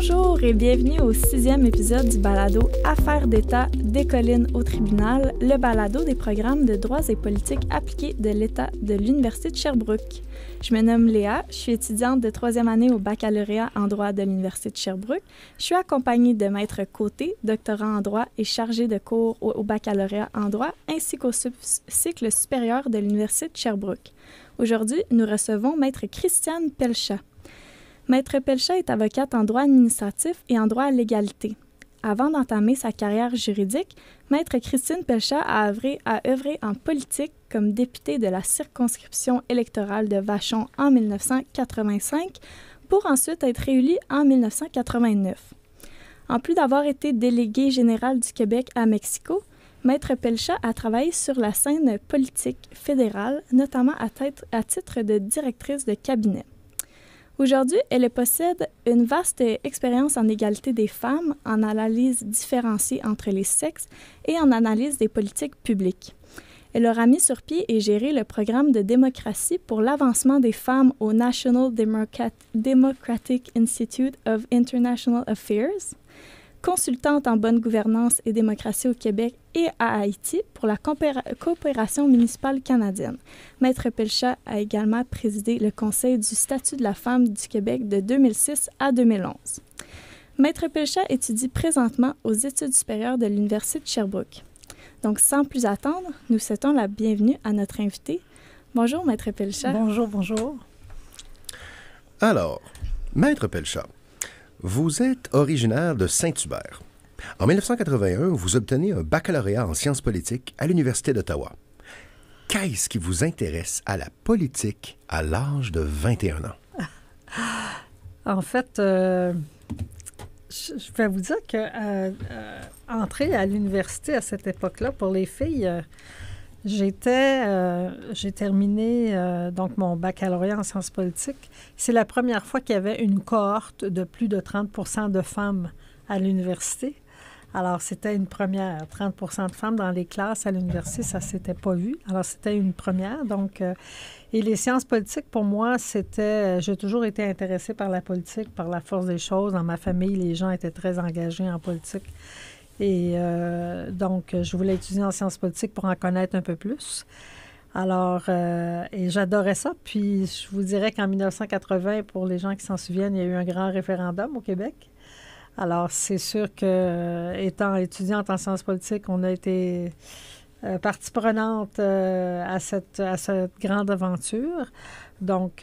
Bonjour et bienvenue au 6e épisode du balado Affaires d'État des collines au tribunal, le balado des programmes de droits et politiques appliqués de l'État de l'Université de Sherbrooke. Je me nomme Léa, je suis étudiante de 3e année au baccalauréat en droit de l'Université de Sherbrooke. Je suis accompagnée de Maître Côté, doctorant en droit et chargé de cours au baccalauréat en droit, ainsi qu'au cycle supérieur de l'Université de Sherbrooke. Aujourd'hui, nous recevons Maître Christiane Pelchat. Maître Pelchat est avocate en droit administratif et en droit à l'égalité. Avant d'entamer sa carrière juridique, Maître Christine Pelchat a œuvré en politique comme députée de la circonscription électorale de Vachon en 1985 pour ensuite être réélue en 1989. En plus d'avoir été déléguée générale du Québec à Mexico, Maître Pelchat a travaillé sur la scène politique fédérale, notamment à titre de directrice de cabinet. Aujourd'hui, elle possède une vaste expérience en égalité des femmes, en analyse différenciée entre les sexes et en analyse des politiques publiques. Elle aura mis sur pied et géré le programme de démocratie pour l'avancement des femmes au National Democratic Institute of International Affairs, consultante en bonne gouvernance et démocratie au Québec et à Haïti pour la coopération municipale canadienne. Maître Pelchat a également présidé le Conseil du statut de la femme du Québec de 2006 à 2011. Maître Pelchat étudie présentement aux études supérieures de l'Université de Sherbrooke. Donc, sans plus attendre, nous souhaitons la bienvenue à notre invité. Bonjour, Maître Pelchat. Bonjour, bonjour. Alors, Maître Pelchat, vous êtes originaire de Saint-Hubert. En 1981, vous obtenez un baccalauréat en sciences politiques à l'Université d'Ottawa. Qu'est-ce qui vous intéresse à la politique à l'âge de 21 ans? En fait, je vais vous dire que entrer à l'université à cette époque-là, pour les filles, j'ai terminé donc mon baccalauréat en sciences politiques. C'est la première fois qu'il y avait une cohorte de plus de 30% de femmes à l'université. Alors, c'était une première. 30% de femmes dans les classes à l'université, ça ne s'était pas vu. Alors, c'était une première. Donc, et les sciences politiques, pour moi, c'était... J'ai toujours été intéressée par la politique, par la force des choses. Dans ma famille, les gens étaient très engagés en politique. Et donc, je voulais étudier en sciences politiques pour en connaître un peu plus. Alors, et j'adorais ça. Puis, je vous dirais qu'en 1980, pour les gens qui s'en souviennent, il y a eu un grand référendum au Québec. Alors, c'est sûr que, étant étudiante en sciences politiques, on a été partie prenante à cette grande aventure. Donc,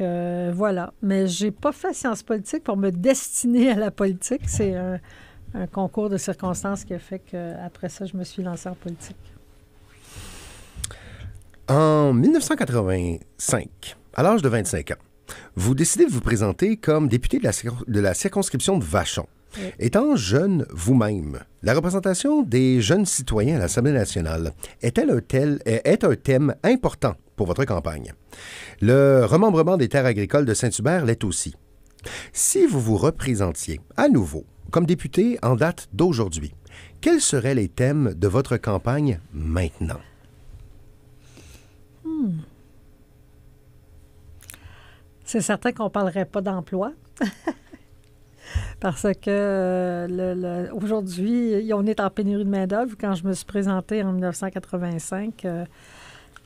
voilà. Mais j'ai pas fait sciences politiques pour me destiner à la politique. C'est un concours de circonstances qui a fait qu'après ça, je me suis lancée en politique. En 1985, à l'âge de 25 ans, vous décidez de vous présenter comme député de la circonscription de Vachon. Oui. Étant jeune vous-même, la représentation des jeunes citoyens à l'Assemblée nationale est un thème important pour votre campagne. Le remembrement des terres agricoles de Saint-Hubert l'est aussi. Si vous vous représentiez à nouveau comme député en date d'aujourd'hui, quels seraient les thèmes de votre campagne maintenant? C'est certain qu'on ne parlerait pas d'emploi. Parce que aujourd'hui, on est en pénurie de main-d'œuvre. Quand je me suis présentée en 1985,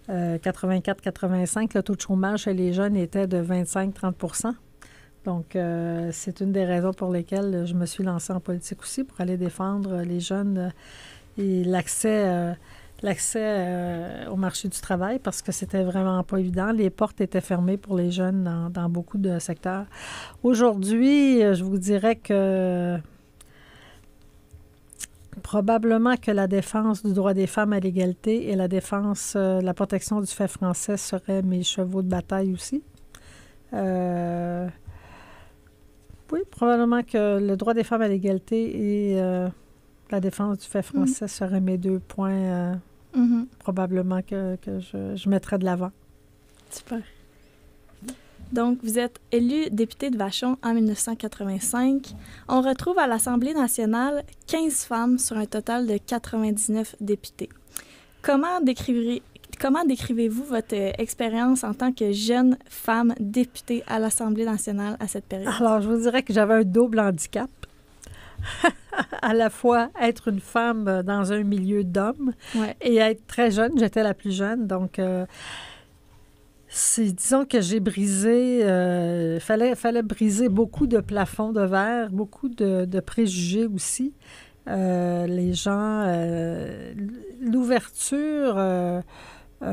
84-85, le taux de chômage chez les jeunes était de 25-30 %. Donc, c'est une des raisons pour lesquelles je me suis lancée en politique aussi, pour aller défendre les jeunes et l'accès au marché du travail, parce que c'était vraiment pas évident. Les portes étaient fermées pour les jeunes dans beaucoup de secteurs. Aujourd'hui, je vous dirais que probablement que la défense du droit des femmes à l'égalité et la défense, la protection du fait français seraient mes chevaux de bataille aussi. Oui, probablement que le droit des femmes à l'égalité et la défense du fait français seraient mes 2 points probablement que je mettrais de l'avant. Super. Donc, vous êtes élu député de Vachon en 1985. On retrouve à l'Assemblée nationale 15 femmes sur un total de 99 députés. Comment décrivez-vous votre expérience en tant que jeune femme députée à l'Assemblée nationale à cette période? Alors, je vous dirais que j'avais un double handicap. à la fois être une femme dans un milieu d'hommes et être très jeune. J'étais la plus jeune, donc disons que j'ai brisé, fallait briser beaucoup de plafonds de verre, beaucoup de préjugés aussi. Les gens, l'ouverture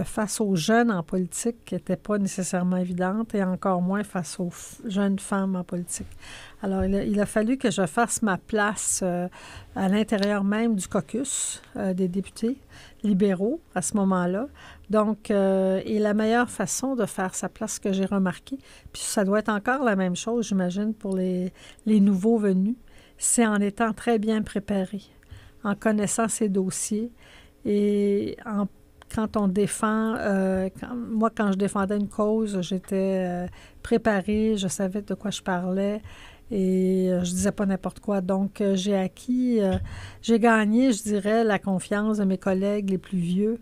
face aux jeunes en politique n'était pas nécessairement évidente et encore moins face aux jeunes femmes en politique. Alors, il a fallu que je fasse ma place à l'intérieur même du caucus des députés libéraux à ce moment-là. Donc, et la meilleure façon de faire sa place, ce que j'ai remarqué, puis ça doit être encore la même chose, j'imagine, pour les nouveaux venus, c'est en étant très bien préparé, en connaissant ses dossiers et quand on défend, quand je défendais une cause, j'étais préparée, je savais de quoi je parlais et je disais pas n'importe quoi. Donc, j'ai gagné, je dirais, la confiance de mes collègues les plus vieux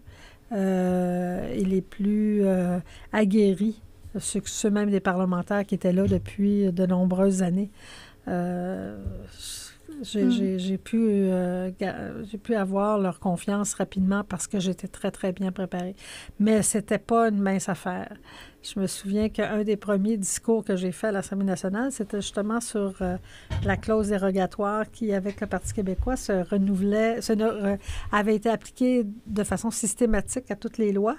et les plus aguerris, ceux même des parlementaires qui étaient là depuis de nombreuses années. J'ai pu avoir leur confiance rapidement parce que j'étais très, très bien préparée. Mais c'était pas une mince affaire. Je me souviens qu'un des premiers discours que j'ai fait à l'Assemblée nationale, c'était justement sur la clause dérogatoire qui, avec le Parti québécois, avait été appliquée de façon systématique à toutes les lois.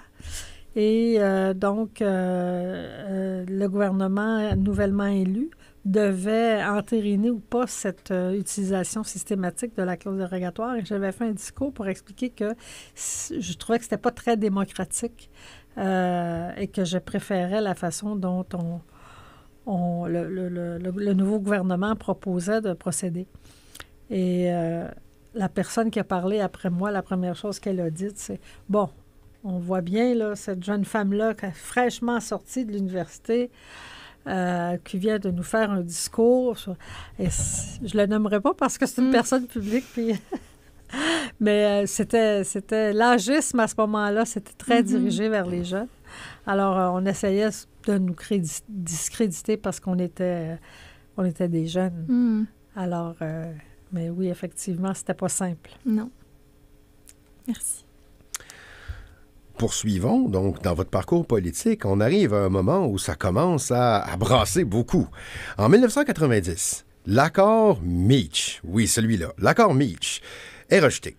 Et donc, le gouvernement nouvellement élu devait entériner ou pas cette utilisation systématique de la clause dérogatoire. Et j'avais fait un discours pour expliquer que je trouvais que c'était pas très démocratique et que je préférais la façon dont le nouveau gouvernement proposait de procéder. Et la personne qui a parlé après moi, la première chose qu'elle a dite, c'est « Bon, on voit bien, là, cette jeune femme-là, fraîchement sortie de l'université, qui vient de nous faire un discours. Et je ne le nommerai pas parce que c'est une personne publique. Puis mais c'était l'agisme à ce moment-là, c'était très dirigé vers les jeunes. Alors, on essayait de nous discréditer parce qu'on était des jeunes. Alors, mais oui, effectivement, c'était pas simple. Non. Merci. Poursuivons, donc, dans votre parcours politique, on arrive à un moment où ça commence à brasser beaucoup. En 1990, l'accord Meach, oui, celui-là, l'accord Meach, est rejeté,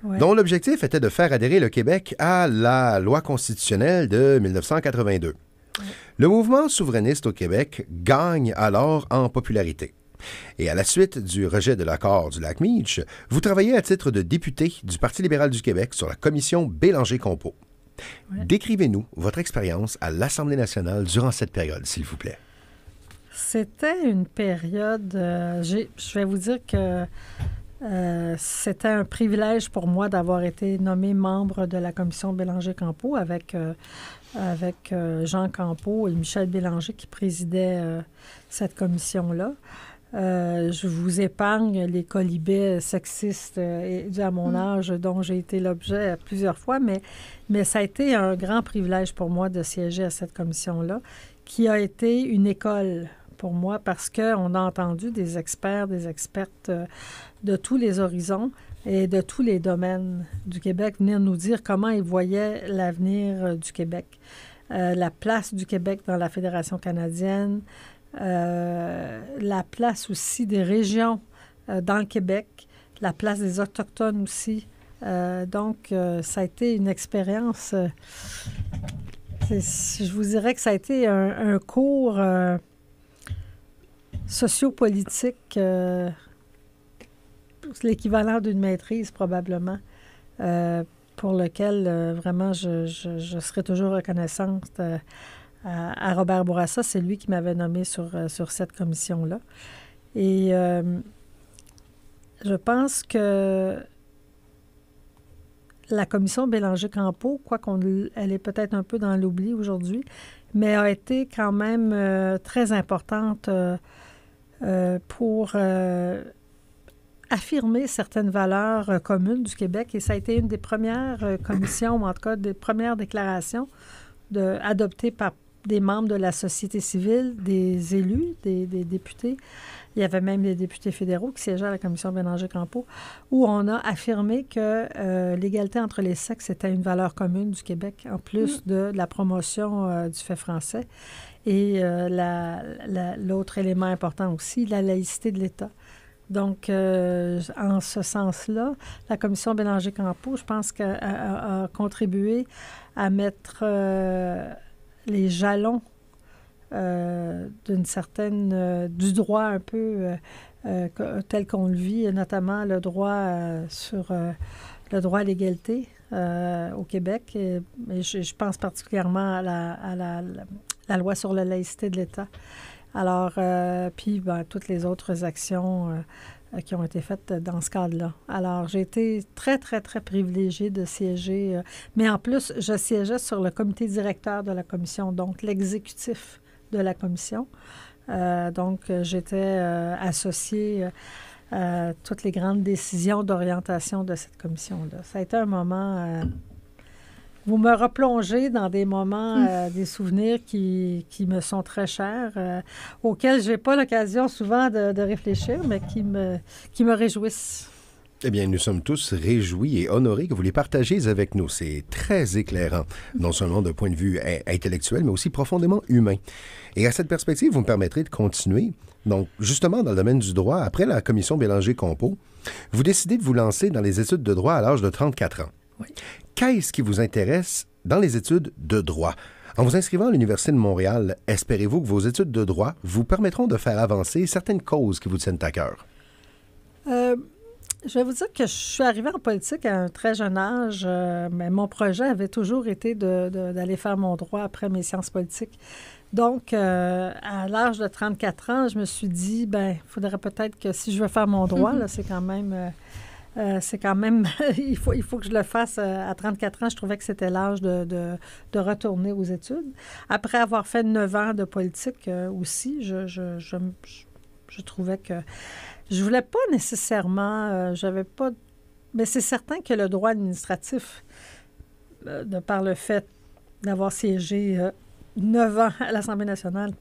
dont l'objectif était de faire adhérer le Québec à la loi constitutionnelle de 1982. Le mouvement souverainiste au Québec gagne alors en popularité. Et à la suite du rejet de l'accord du lac Meach, vous travaillez à titre de député du Parti libéral du Québec sur la commission Bélanger-Compo. Décrivez-nous votre expérience à l'Assemblée nationale durant cette période, s'il vous plaît. C'était une période... je vais vous dire que c'était un privilège pour moi d'avoir été nommé membre de la commission Bélanger-Campo avec Jean Campo et Michel Bélanger qui présidaient cette commission-là. Je vous épargne les colibets sexistes dus à mon âge dont j'ai été l'objet plusieurs fois, mais ça a été un grand privilège pour moi de siéger à cette commission-là, qui a été une école pour moi parce qu'on a entendu des experts, des expertes de tous les horizons et de tous les domaines du Québec venir nous dire comment ils voyaient l'avenir du Québec, la place du Québec dans la Fédération canadienne, la place aussi des régions dans le Québec, la place des Autochtones aussi. Donc, ça a été une expérience... je vous dirais que ça a été un cours sociopolitique, l'équivalent d'une maîtrise probablement, pour lequel vraiment je serai toujours reconnaissante à Robert Bourassa. C'est lui qui m'avait nommé sur cette commission-là. Et je pense que la commission Bélanger-Campo, elle est peut-être un peu dans l'oubli aujourd'hui, mais a été quand même très importante pour affirmer certaines valeurs communes du Québec. Et ça a été une des premières commissions, ou en tout cas des premières déclarations adoptées par des membres de la société civile, des élus, des députés. Il y avait même des députés fédéraux qui siégeaient à la commission Bélanger-Campeau, où on a affirmé que l'égalité entre les sexes était une valeur commune du Québec, en plus de la promotion du fait français. Et l'autre élément important aussi, la laïcité de l'État. Donc, en ce sens-là, la commission Bélanger-Campeau, je pense qu'elle a contribué à mettre les jalons d'une certaine du droit un peu tel qu'on le vit, notamment le droit le droit à l'égalité au Québec. Et je pense particulièrement à la loi sur la laïcité de l'État. Alors, puis toutes les autres actions qui ont été faites dans ce cadre-là. Alors, j'ai été très, très, très privilégiée de siéger. Mais en plus, je siégeais sur le comité directeur de la commission, donc l'exécutif de la commission. Donc, j'étais associée à toutes les grandes décisions d'orientation de cette commission-là. Ça a été un moment... vous me replongez dans des moments, des souvenirs qui me sont très chers, auxquels je n'ai pas l'occasion souvent de réfléchir, mais qui me réjouissent. Eh bien, nous sommes tous réjouis et honorés que vous les partagiez avec nous. C'est très éclairant, non seulement d'un point de vue intellectuel, mais aussi profondément humain. Et à cette perspective, vous me permettrez de continuer. Donc, justement, dans le domaine du droit, après la commission Bélanger-Campeau, vous décidez de vous lancer dans les études de droit à l'âge de 34 ans. Oui. Qu'est-ce qui vous intéresse dans les études de droit? En vous inscrivant à l'Université de Montréal, espérez-vous que vos études de droit vous permettront de faire avancer certaines causes qui vous tiennent à cœur? Je vais vous dire que je suis arrivée en politique à un très jeune âge, mais mon projet avait toujours été d'aller faire mon droit après mes sciences politiques. Donc, à l'âge de 34 ans, je me suis dit, il faudrait peut-être que si je veux faire mon droit, là, c'est quand même, il faut que je le fasse à 34 ans. Je trouvais que c'était l'âge de retourner aux études. Après avoir fait 9 ans de politique aussi, je trouvais que je voulais pas nécessairement, j'avais pas... Mais c'est certain que le droit administratif, de par le fait d'avoir siégé 9 ans à l'Assemblée nationale,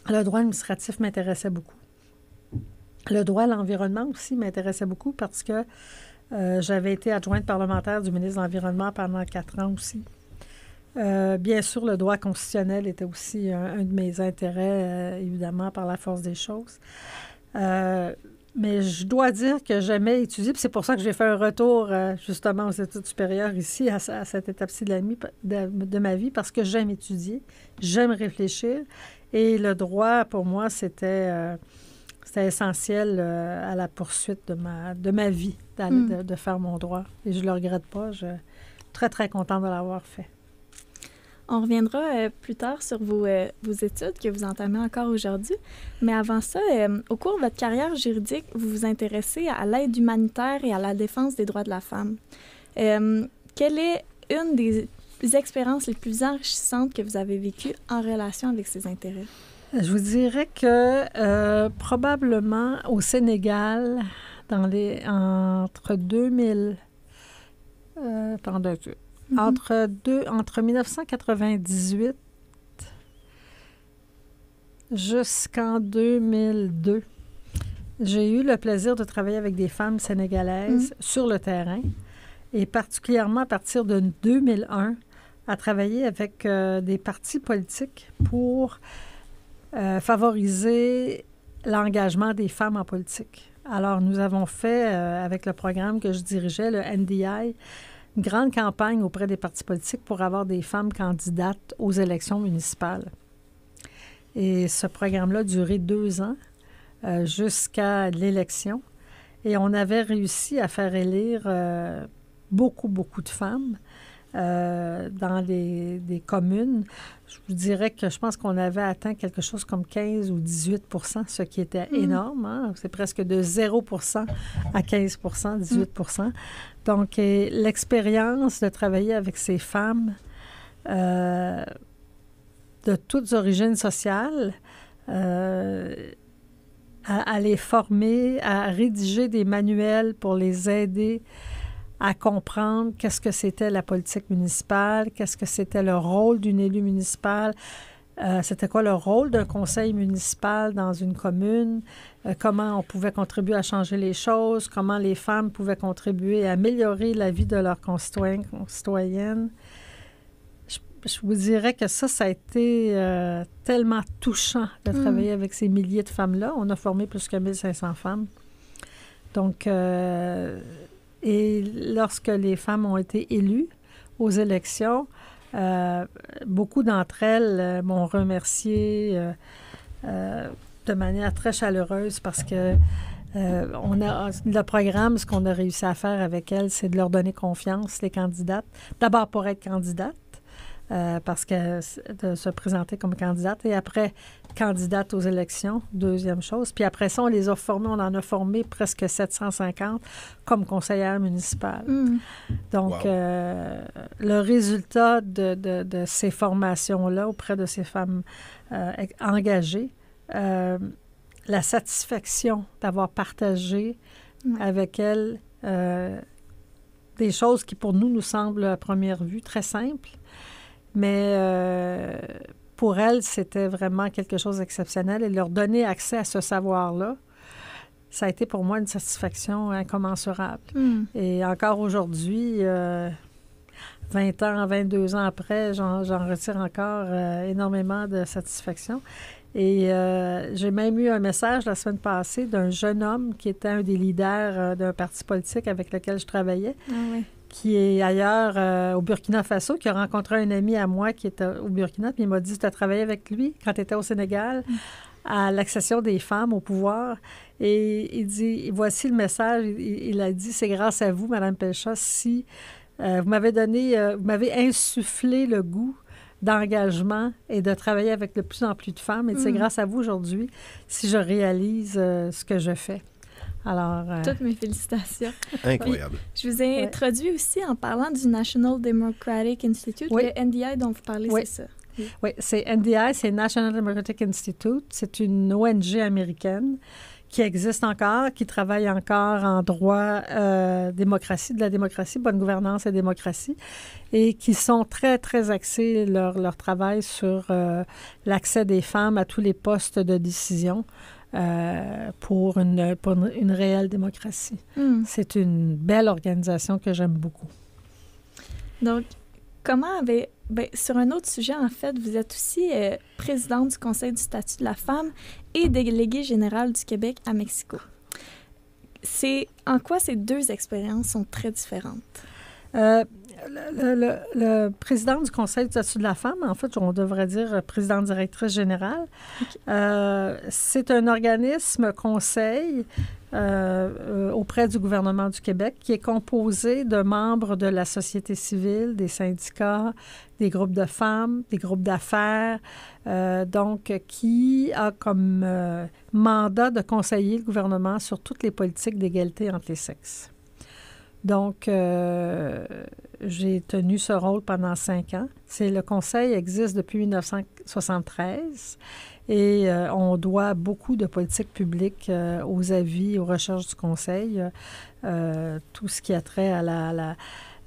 le droit administratif m'intéressait beaucoup. Le droit à l'environnement aussi m'intéressait beaucoup parce que j'avais été adjointe parlementaire du ministre de l'Environnement pendant 4 ans aussi. Bien sûr, le droit constitutionnel était aussi un de mes intérêts, évidemment, par la force des choses. Mais je dois dire que j'aimais étudier, puis c'est pour ça que j'ai fait un retour justement aux études supérieures ici, à cette étape-ci de ma vie, parce que j'aime étudier, j'aime réfléchir, et le droit, pour moi, c'était essentiel à la poursuite de ma vie, de faire mon droit. Et je ne le regrette pas, je suis très, très contente de l'avoir fait. On reviendra plus tard sur vos études que vous entamez encore aujourd'hui. Mais avant ça, au cours de votre carrière juridique, vous vous intéressez à l'aide humanitaire et à la défense des droits de la femme. Quelle est une des expériences les plus enrichissantes que vous avez vécues en relation avec ces intérêts? Je vous dirais que probablement au Sénégal, entre 2000... Entre 1998 jusqu'en 2002, j'ai eu le plaisir de travailler avec des femmes sénégalaises sur le terrain et particulièrement à partir de 2001 à travailler avec des partis politiques pour favoriser l'engagement des femmes en politique. Alors, nous avons fait, avec le programme que je dirigeais, le NDI, une grande campagne auprès des partis politiques pour avoir des femmes candidates aux élections municipales. Et ce programme-là a duré 2 ans jusqu'à l'élection. Et on avait réussi à faire élire beaucoup, beaucoup de femmes dans des communes. Je vous dirais que je pense qu'on avait atteint quelque chose comme 15 ou 18 %, ce qui était énorme. Hein? C'est presque de 0 % à 15 %, 18 %. Donc, l'expérience de travailler avec ces femmes de toutes origines sociales, à les former, à rédiger des manuels pour les aider à comprendre qu'est-ce que c'était la politique municipale, qu'est-ce que c'était le rôle d'une élue municipale, C'était quoi le rôle d'un conseil municipal dans une commune, comment on pouvait contribuer à changer les choses, comment les femmes pouvaient contribuer à améliorer la vie de leurs concitoyennes. Je vous dirais que ça a été tellement touchant de travailler avec ces milliers de femmes-là. On a formé plus que 1500 femmes. Donc, et lorsque les femmes ont été élues aux élections, beaucoup d'entre elles m'ont remercié de manière très chaleureuse parce que le programme, ce qu'on a réussi à faire avec elles, c'est de leur donner confiance, les candidates. D'abord pour être candidate, parce que de se présenter comme candidate, et après, candidate aux élections, deuxième chose. Puis après ça, on les a formés, on en a formé presque 750 comme conseillères municipales. Donc, wow. Le résultat de ces formations-là auprès de ces femmes engagées, la satisfaction d'avoir partagé avec elles des choses qui, pour nous semblent à première vue très simples, mais pour elles, c'était vraiment quelque chose d'exceptionnel. Et leur donner accès à ce savoir-là, ça a été pour moi une satisfaction incommensurable. Et encore aujourd'hui, 20 ans, 22 ans après, j'en retire encore énormément de satisfaction. Et j'ai même eu un message la semaine passée d'un jeune homme qui était un des leaders d'un parti politique avec lequel je travaillais, qui est ailleurs au Burkina Faso, qui a rencontré un ami à moi qui était au Burkina, puis il m'a dit « Tu as travaillé avec lui quand tu étais au Sénégal à l'accession des femmes au pouvoir. » Et il dit « Voici le message. » Il a dit « C'est grâce à vous, Mme Pelcha, si vous m'avez insufflé le goût d'engagement et de travailler avec de plus en plus de femmes. Et c'est grâce à vous aujourd'hui si je réalise ce que je fais. » Alors, toutes mes félicitations. Incroyable. Puis, je vous ai introduit aussi en parlant du National Democratic Institute, le NDI dont vous parlez, c'est ça. Oui, c'est NDI, c'est National Democratic Institute. C'est une ONG américaine qui existe encore, qui travaille encore en droit démocratie, de la démocratie, bonne gouvernance et démocratie, et qui sont très, très axés leur travail sur l'accès des femmes à tous les postes de décision. Pour une réelle démocratie. C'est une belle organisation que j'aime beaucoup. Donc, sur un autre sujet, en fait, vous êtes aussi présidente du Conseil du statut de la femme et déléguée générale du Québec à Mexico. En quoi ces deux expériences sont très différentes? Le président du Conseil du statut de la femme, en fait, on devrait dire présidente directrice générale, c'est un organisme conseil auprès du gouvernement du Québec qui est composé de membres de la société civile, des syndicats, des groupes de femmes, des groupes d'affaires, donc qui a comme mandat de conseiller le gouvernement sur toutes les politiques d'égalité entre les sexes. Donc, j'ai tenu ce rôle pendant 5 ans. Le Conseil existe depuis 1973 et on doit beaucoup de politiques publiques aux avis, aux recherches du Conseil, tout ce qui a trait à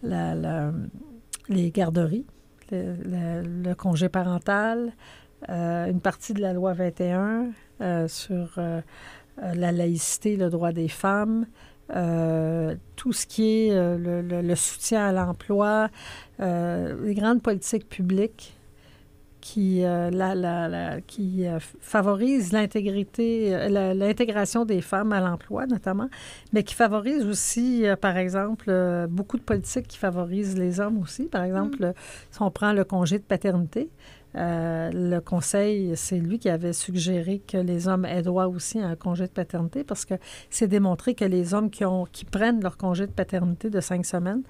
les garderies, le congé parental, une partie de la loi 21 sur la laïcité, le droit des femmes, tout ce qui est le soutien à l'emploi, les grandes politiques publiques qui favorisent l'intégration des femmes à l'emploi, notamment, mais qui favorisent aussi, par exemple, beaucoup de politiques qui favorisent les hommes aussi. Par exemple, si on prend le congé de paternité, le Conseil, c'est lui qui avait suggéré que les hommes aient droit aussi à un congé de paternité parce que c'est démontré que les hommes qui prennent leur congé de paternité de 5 semaines,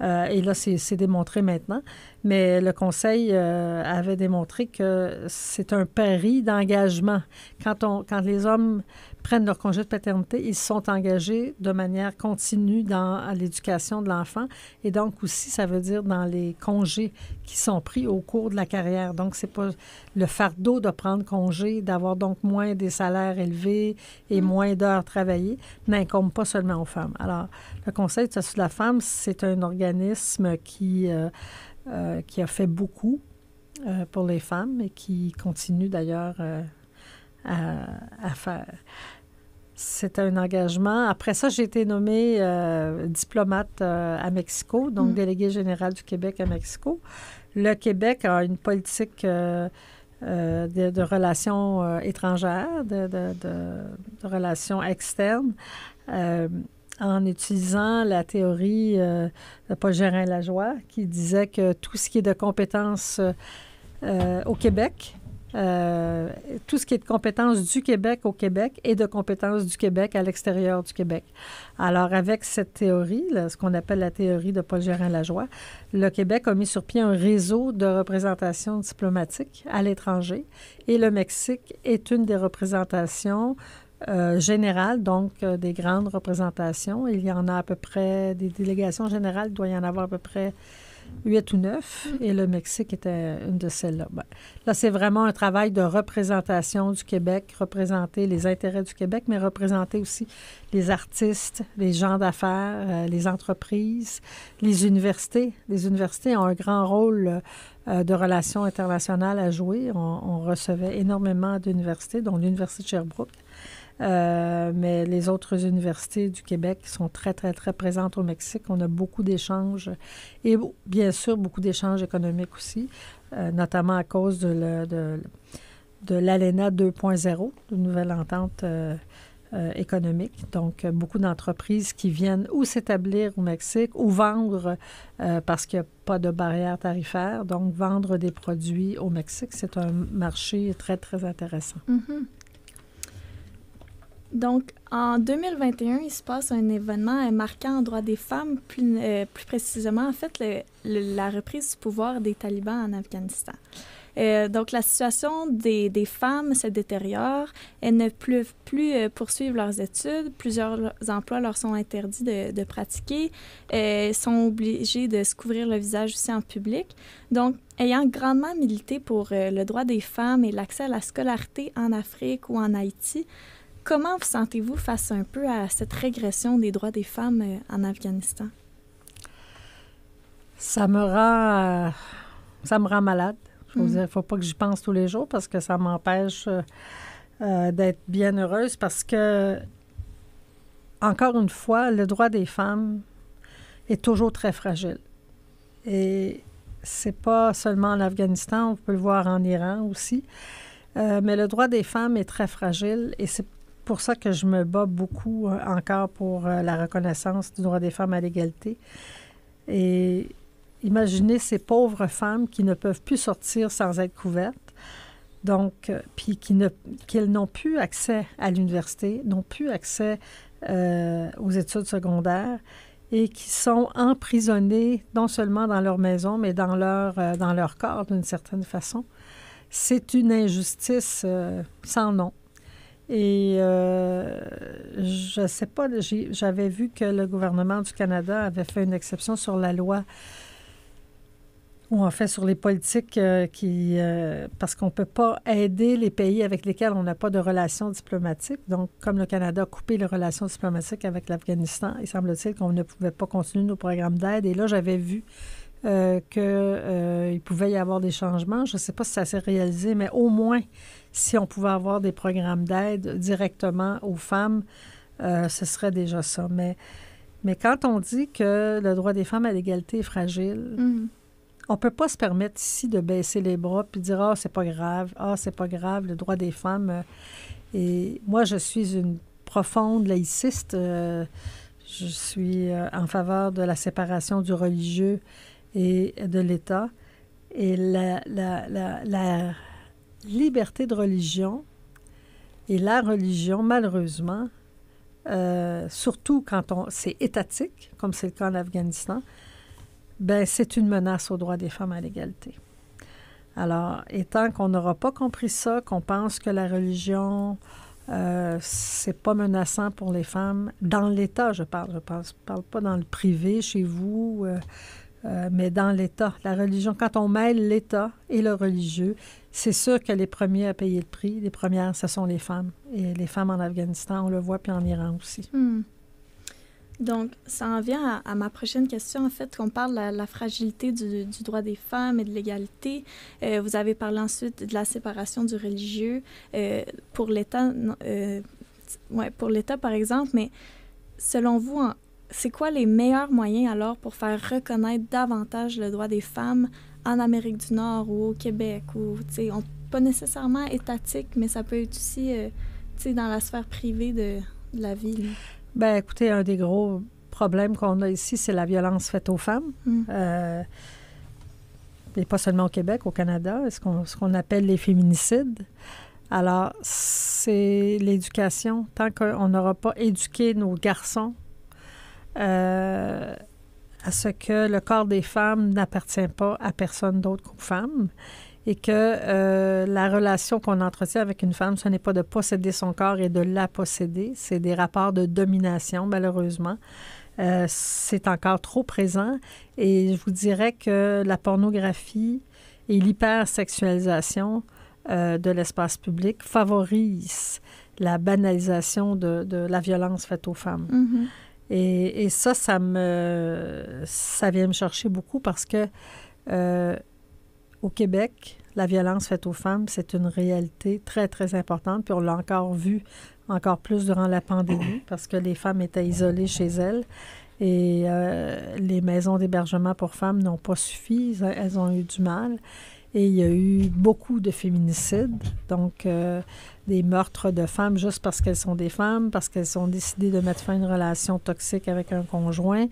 et là, c'est démontré maintenant, mais le Conseil avait démontré que c'est un pari d'engagement. Quand les hommes prennent leur congé de paternité, ils sont engagés de manière continue dans l'éducation de l'enfant et donc aussi, ça veut dire dans les congés qui sont pris au cours de la carrière. Donc, c'est pas le fardeau de prendre congé, d'avoir donc moins des salaires élevés et moins d'heures travaillées, n'incombe pas seulement aux femmes. Alors, le Conseil du statut de la femme, c'est un organisme qui a fait beaucoup pour les femmes et qui continue d'ailleurs à faire. C'était un engagement. Après ça, j'ai été nommée diplomate à Mexico, donc déléguée générale du Québec à Mexico. Le Québec a une politique de relations étrangères, de relations externes, en utilisant la théorie de Paul Gérin-Lajoie, qui disait que tout ce qui est de compétences au Québec, tout ce qui est de compétences du Québec au Québec et de compétences du Québec à l'extérieur du Québec. Alors, avec cette théorie, là, ce qu'on appelle la théorie de Paul Gérin-Lajoie, le Québec a mis sur pied un réseau de représentation diplomatique à l'étranger et le Mexique est une des représentations générales, donc des grandes représentations. Il y en a à peu près, des délégations générales, il doit y en avoir à peu près 8 ou 9, et le Mexique était une de celles-là. Ben, là, c'est vraiment un travail de représentation du Québec, représenter les intérêts du Québec, mais représenter aussi les artistes, les gens d'affaires, les entreprises, les universités. Les universités ont un grand rôle de relations internationales à jouer. On recevait énormément d'universités, dont l'Université de Sherbrooke. Mais les autres universités du Québec sont très, très, très présentes au Mexique. On a beaucoup d'échanges et bien sûr beaucoup d'échanges économiques aussi, notamment à cause de l'ALENA 2.0, une nouvelle entente économique. Donc, beaucoup d'entreprises qui viennent ou s'établir au Mexique ou vendre parce qu'il n'y a pas de barrière tarifaire. Donc, vendre des produits au Mexique, c'est un marché très, très intéressant. Mm-hmm. Donc, en 2021, il se passe un événement marquant en droit des femmes, plus précisément, en fait, la reprise du pouvoir des talibans en Afghanistan. Donc, la situation des femmes se détériore. Elles ne peuvent plus poursuivre leurs études. Plusieurs emplois leur sont interdits de pratiquer. Elles sont obligées de se couvrir le visage aussi en public. Donc, ayant grandement milité pour le droit des femmes et l'accès à la scolarité en Afrique ou en Haïti, comment vous sentez-vous face un peu à cette régression des droits des femmes en Afghanistan? Ça me rend malade. Je veux dire, il ne faut pas que j'y pense tous les jours parce que ça m'empêche d'être bien heureuse parce que, encore une fois, le droit des femmes est toujours très fragile. Et c'est pas seulement en Afghanistan, on peut le voir en Iran aussi, mais le droit des femmes est très fragile et c'est pour ça que je me bats beaucoup encore pour la reconnaissance du droit des femmes à l'égalité. Et imaginez ces pauvres femmes qui ne peuvent plus sortir sans être couvertes, donc, puis qu'elles n'ont plus accès à l'université, n'ont plus accès aux études secondaires et qui sont emprisonnées non seulement dans leur maison, mais dans leur corps d'une certaine façon. C'est une injustice sans nom. Et je ne sais pas, j'avais vu que le gouvernement du Canada avait fait une exception sur la loi ou en fait sur les politiques parce qu'on ne peut pas aider les pays avec lesquels on n'a pas de relations diplomatiques. Donc, comme le Canada a coupé les relations diplomatiques avec l'Afghanistan, il semble-t-il qu'on ne pouvait pas continuer nos programmes d'aide. Et là, j'avais vu qu'il pouvait y avoir des changements. Je ne sais pas si ça s'est réalisé, mais au moins, si on pouvait avoir des programmes d'aide directement aux femmes, ce serait déjà ça. Mais quand on dit que le droit des femmes à l'égalité est fragile, on ne peut pas se permettre ici de baisser les bras puis dire « Ah, c'est pas grave, le droit des femmes. » Et moi, je suis une profonde laïciste. Je suis en faveur de la séparation du religieux et de l'État. Et la liberté de religion et la religion, malheureusement, surtout quand c'est étatique, comme c'est le cas en Afghanistan, ben c'est une menace aux droits des femmes à l'égalité. Alors, et tant qu'on n'aura pas compris ça, qu'on pense que la religion, c'est pas menaçant pour les femmes, dans l'État, je parle pas dans le privé, chez vous, mais dans l'État. La religion, quand on mêle l'État et le religieux, c'est sûr que les premiers à payer le prix, les premières, ce sont les femmes. Et les femmes en Afghanistan, on le voit, puis en Iran aussi. Donc, ça en vient à ma prochaine question, en fait, qu'on parle de la fragilité du droit des femmes et de l'égalité. Vous avez parlé ensuite de la séparation du religieux pour l'État, pour l'État, par exemple, mais selon vous, c'est quoi les meilleurs moyens, alors, pour faire reconnaître davantage le droit des femmes en Amérique du Nord ou au Québec, ou, pas nécessairement étatique, mais ça peut être aussi, dans la sphère privée de la vie, là. Bien, écoutez, un des gros problèmes qu'on a ici, c'est la violence faite aux femmes. Et pas seulement au Québec, au Canada, ce qu'on appelle les féminicides. Alors, c'est l'éducation. Tant qu'on n'aura pas éduqué nos garçons à ce que le corps des femmes n'appartient pas à personne d'autre qu'aux femmes, et que la relation qu'on entretient avec une femme, ce n'est pas de posséder son corps et de la posséder, c'est des rapports de domination, malheureusement. C'est encore trop présent, et je vous dirais que la pornographie et l'hypersexualisation de l'espace public favorisent la banalisation de la violence faite aux femmes. Mm-hmm. Et ça vient me chercher beaucoup parce que au Québec, la violence faite aux femmes, c'est une réalité très, très importante. Puis on l'a encore vu encore plus durant la pandémie parce que les femmes étaient isolées chez elles et les maisons d'hébergement pour femmes n'ont pas suffi. Elles ont eu du mal. Et il y a eu beaucoup de féminicides, donc des meurtres de femmes juste parce qu'elles sont des femmes, parce qu'elles ont décidé de mettre fin à une relation toxique avec un conjoint.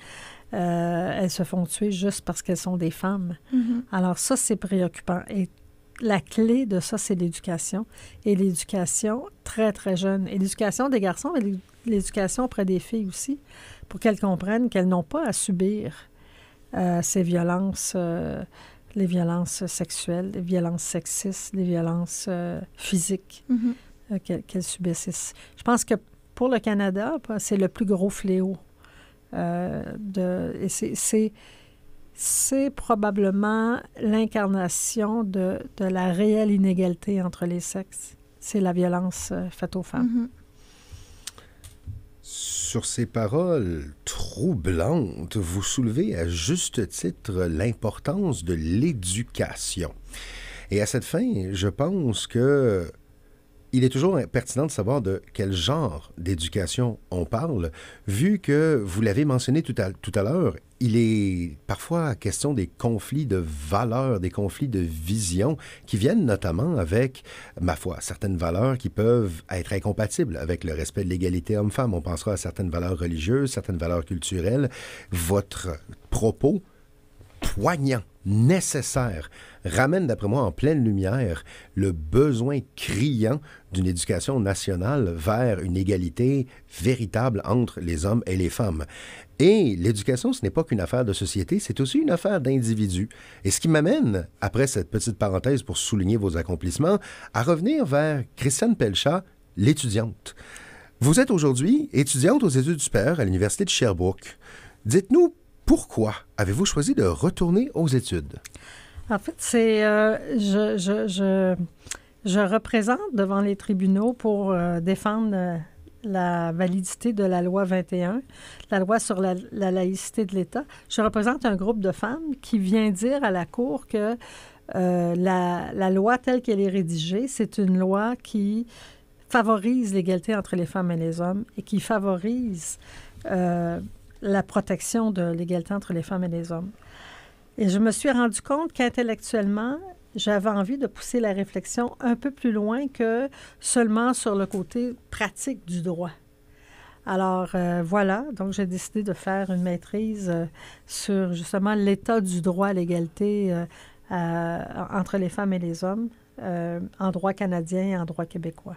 Elles se font tuer juste parce qu'elles sont des femmes. Mm-hmm. Alors ça, c'est préoccupant. Et la clé de ça, c'est l'éducation. Et l'éducation très, très jeune. Et l'éducation des garçons, mais l'éducation auprès des filles aussi, pour qu'elles comprennent qu'elles n'ont pas à subir ces violences, les violences sexuelles, les violences sexistes, les violences physiques Mm-hmm. Qu'elles subissent. Je pense que pour le Canada, c'est le plus gros fléau. Et c'est probablement l'incarnation de la réelle inégalité entre les sexes. C'est la violence faite aux femmes. Mm-hmm. Sur ces paroles troublantes, vous soulevez à juste titre l'importance de l'éducation. Et à cette fin, je pense que il est toujours pertinent de savoir de quel genre d'éducation on parle, vu que, vous l'avez mentionné tout à l'heure, il est parfois question des conflits de valeurs, des conflits de vision qui viennent notamment avec, ma foi, certaines valeurs qui peuvent être incompatibles avec le respect de l'égalité homme-femme. On pensera à certaines valeurs religieuses, certaines valeurs culturelles. Votre propos poignant, nécessaire, ramène, d'après moi, en pleine lumière le besoin criant d'une éducation nationale vers une égalité véritable entre les hommes et les femmes. Et l'éducation, ce n'est pas qu'une affaire de société, c'est aussi une affaire d'individus. Et ce qui m'amène, après cette petite parenthèse pour souligner vos accomplissements, à revenir vers Christiane Pelchat, l'étudiante. Vous êtes aujourd'hui étudiante aux études supérieures à l'Université de Sherbrooke. Dites-nous, pourquoi avez-vous choisi de retourner aux études? En fait, c'est je représente devant les tribunaux pour défendre la validité de la loi 21, la loi sur la laïcité de l'État. Je représente un groupe de femmes qui vient dire à la Cour que la loi telle qu'elle est rédigée, c'est une loi qui favorise l'égalité entre les femmes et les hommes et qui favorise la protection de l'égalité entre les femmes et les hommes. Et je me suis rendu compte qu'intellectuellement, j'avais envie de pousser la réflexion un peu plus loin que seulement sur le côté pratique du droit. Alors, voilà, donc j'ai décidé de faire une maîtrise sur justement l'état du droit à l'égalité entre les femmes et les hommes en droit canadien et en droit québécois.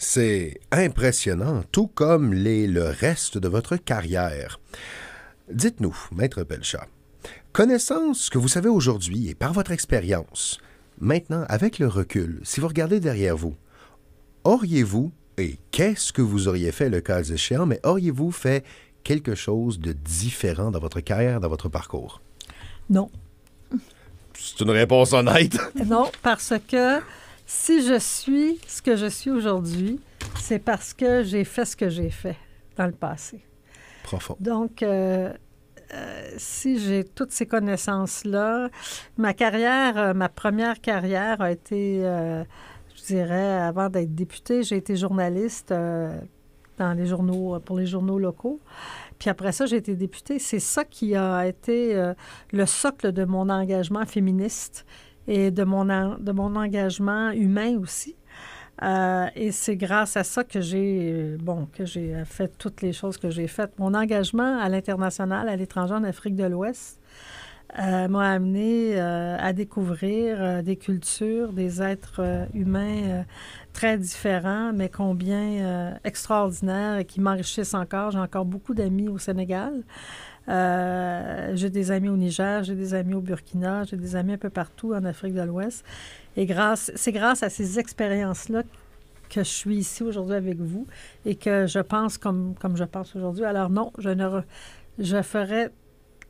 C'est impressionnant, tout comme le reste de votre carrière. Dites-nous, Maître Pelchat, connaissant ce que vous savez aujourd'hui et par votre expérience, maintenant, avec le recul, si vous regardez derrière vous, auriez-vous, et qu'est-ce que vous auriez fait le cas échéant, mais auriez-vous fait quelque chose de différent dans votre carrière, dans votre parcours? Non. C'est une réponse honnête. Non, parce que si je suis ce que je suis aujourd'hui, c'est parce que j'ai fait ce que j'ai fait. dans le passé. Profond. Donc, si j'ai toutes ces connaissances-là, ma carrière, ma première carrière a été, je dirais, avant d'être députée, j'ai été journaliste dans les journaux, pour les journaux locaux. Puis après ça, j'ai été députée. C'est ça qui a été le socle de mon engagement féministe et de mon engagement humain aussi. Et c'est grâce à ça que j'ai fait toutes les choses que j'ai faites. Mon engagement à l'international, à l'étranger, en Afrique de l'Ouest, m'a amené à découvrir des cultures, des êtres humains très différents, mais combien extraordinaires et qui m'enrichissent encore. J'ai encore beaucoup d'amis au Sénégal. J'ai des amis au Niger, j'ai des amis au Burkina, j'ai des amis un peu partout en Afrique de l'Ouest. Et c'est grâce à ces expériences-là que je suis ici aujourd'hui avec vous et que je pense comme je pense aujourd'hui. Alors non, je ferais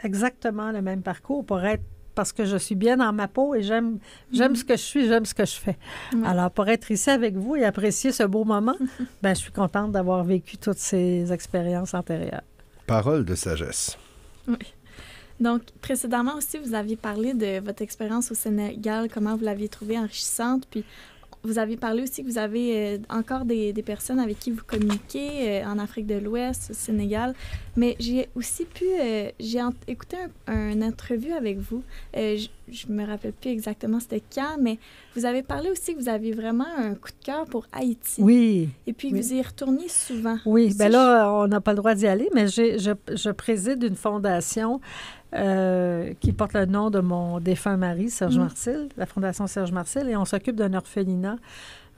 exactement le même parcours parce que je suis bien dans ma peau et j'aime ce que je suis, j'aime ce que je fais. Ouais. Alors, pour être ici avec vous et apprécier ce beau moment, je suis contente d'avoir vécu toutes ces expériences antérieures. Parole de sagesse. Oui. Donc, précédemment aussi, vous aviez parlé de votre expérience au Sénégal, comment vous l'aviez trouvée enrichissante, puis vous avez parlé aussi que vous avez encore des personnes avec qui vous communiquez en Afrique de l'Ouest, au Sénégal. Mais j'ai aussi écouté une entrevue avec vous. Je me rappelle plus exactement c'était quand, mais vous avez parlé aussi que vous aviez vraiment un coup de cœur pour Haïti. Oui. Et puis, vous y retourniez souvent. Oui. Bien là, on n'a pas le droit d'y aller, mais je préside une fondation qui porte le nom de mon défunt mari, Serge Marcil, la Fondation Serge Marcil, et on s'occupe d'un orphelinat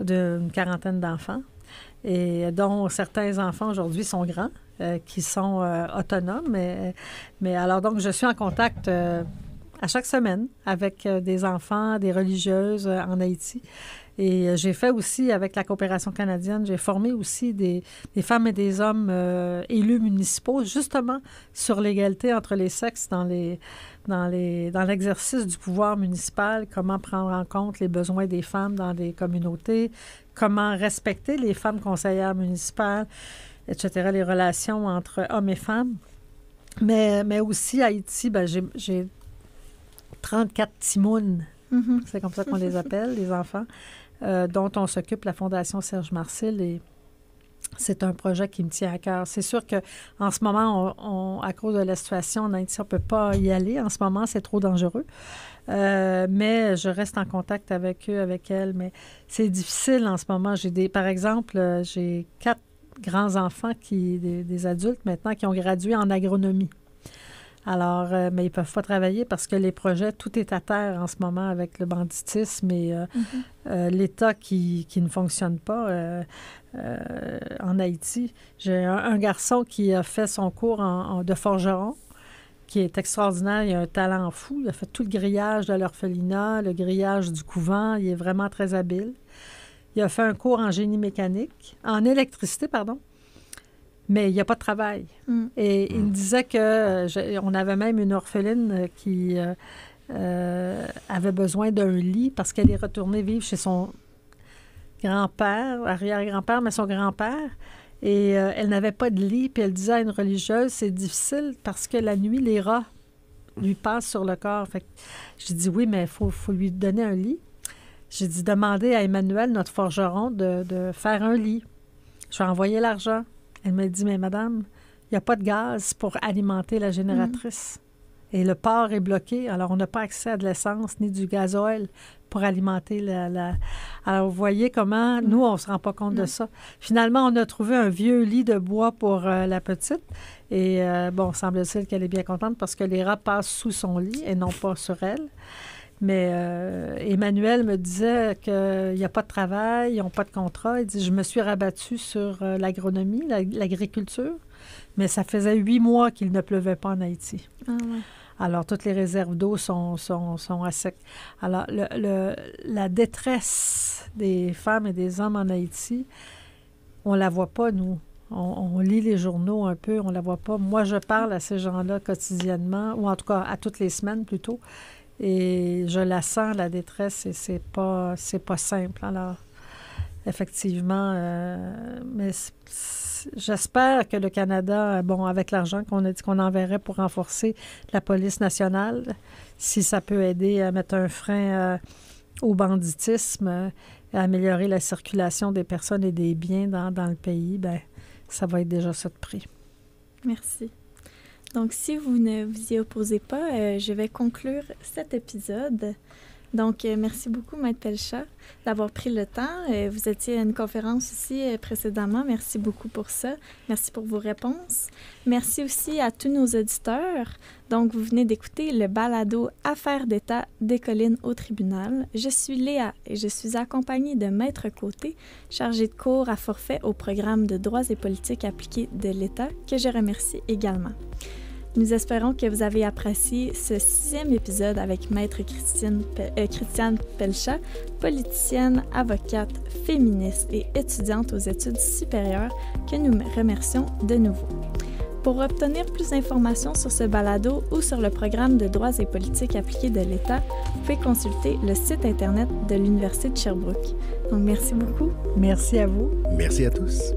d'une quarantaine d'enfants, et dont certains enfants aujourd'hui sont grands, qui sont autonomes. Mais alors, donc, je suis en contact à chaque semaine avec des enfants, des religieuses en Haïti. Et j'ai fait aussi, avec la coopération canadienne, j'ai formé aussi des femmes et des hommes élus municipaux, justement sur l'égalité entre les sexes dans l'exercice du pouvoir municipal, comment prendre en compte les besoins des femmes dans les communautés, comment respecter les femmes conseillères municipales, etc., les relations entre hommes et femmes. Mais aussi, à Haïti, j'ai 34 timounes, c'est comme ça qu'on les appelle, les enfants, dont on s'occupe, la Fondation Serge Marcil, et c'est un projet qui me tient à cœur. C'est sûr qu'en ce moment, à cause de la situation en Haïti, on ne peut pas y aller. En ce moment, c'est trop dangereux. Mais je reste en contact avec eux, avec elles. Mais c'est difficile en ce moment. Par exemple, j'ai 4 grands-enfants, des adultes maintenant, qui ont gradué en agronomie. Alors, mais ils ne peuvent pas travailler parce que les projets, tout est à terre en ce moment avec le banditisme et l'État qui ne fonctionne pas en Haïti. J'ai un garçon qui a fait son cours de forgeron, qui est extraordinaire. Il a un talent fou. Il a fait tout le grillage de l'orphelinat, le grillage du couvent. Il est vraiment très habile. Il a fait un cours en génie mécanique, en électricité, pardon. Mais il n'y a pas de travail. Et il me disait qu'on avait même une orpheline qui avait besoin d'un lit parce qu'elle est retournée vivre chez son grand-père, arrière-grand-père, mais son grand-père. Et elle n'avait pas de lit. Puis elle disait à une religieuse, c'est difficile parce que la nuit, les rats lui passent sur le corps. Fait que j'ai dit, oui, mais il faut lui donner un lit. J'ai dit, demandez à Emmanuel, notre forgeron, de faire un lit. Je vais envoyer l'argent. Elle me dit, mais madame, il n'y a pas de gaz pour alimenter la génératrice. Et le port est bloqué, alors on n'a pas accès à de l'essence ni du gasoil pour alimenter la... Alors, vous voyez comment, nous, on ne se rend pas compte de ça. Finalement, on a trouvé un vieux lit de bois pour la petite. Et semble-t-il qu'elle est bien contente parce que les rats passent sous son lit et non pas sur elle. Mais Emmanuel me disait qu'il n'y a pas de travail, ils n'ont pas de contrat. Il dit, je me suis rabattue sur l'agronomie, l'agriculture, mais ça faisait 8 mois qu'il ne pleuvait pas en Haïti. Ah ouais. Alors, toutes les réserves d'eau sont à sec. Alors, la détresse des femmes et des hommes en Haïti, on ne la voit pas, nous. On lit les journaux un peu, on ne la voit pas. Moi, je parle à ces gens-là quotidiennement, ou en tout cas à toutes les semaines plutôt. Et je la sens, la détresse, et c'est pas simple. Alors, effectivement, mais j'espère que le Canada, avec l'argent qu'on a dit qu'on enverrait pour renforcer la police nationale, si ça peut aider à mettre un frein au banditisme, à améliorer la circulation des personnes et des biens dans le pays, ça va être déjà ça de prix. Merci. Donc, si vous ne vous y opposez pas, je vais conclure cet épisode. Donc, merci beaucoup, Maître Pelchat, d'avoir pris le temps. Vous étiez à une conférence aussi précédemment. Merci beaucoup pour ça. Merci pour vos réponses. Merci aussi à tous nos auditeurs. Donc, vous venez d'écouter le balado « Affaires d'État des collines au tribunal ». Je suis Léa et je suis accompagnée de Maître Côté, chargé de cours à forfait au programme de droits et politiques appliqués de l'État, que je remercie également. Nous espérons que vous avez apprécié ce 6e épisode avec Maître Christiane Pelchat, politicienne, avocate, féministe et étudiante aux études supérieures, que nous remercions de nouveau. Pour obtenir plus d'informations sur ce balado ou sur le programme de droits et politiques appliqués de l'État, vous pouvez consulter le site Internet de l'Université de Sherbrooke. Donc, merci beaucoup. Merci à vous. Merci à tous.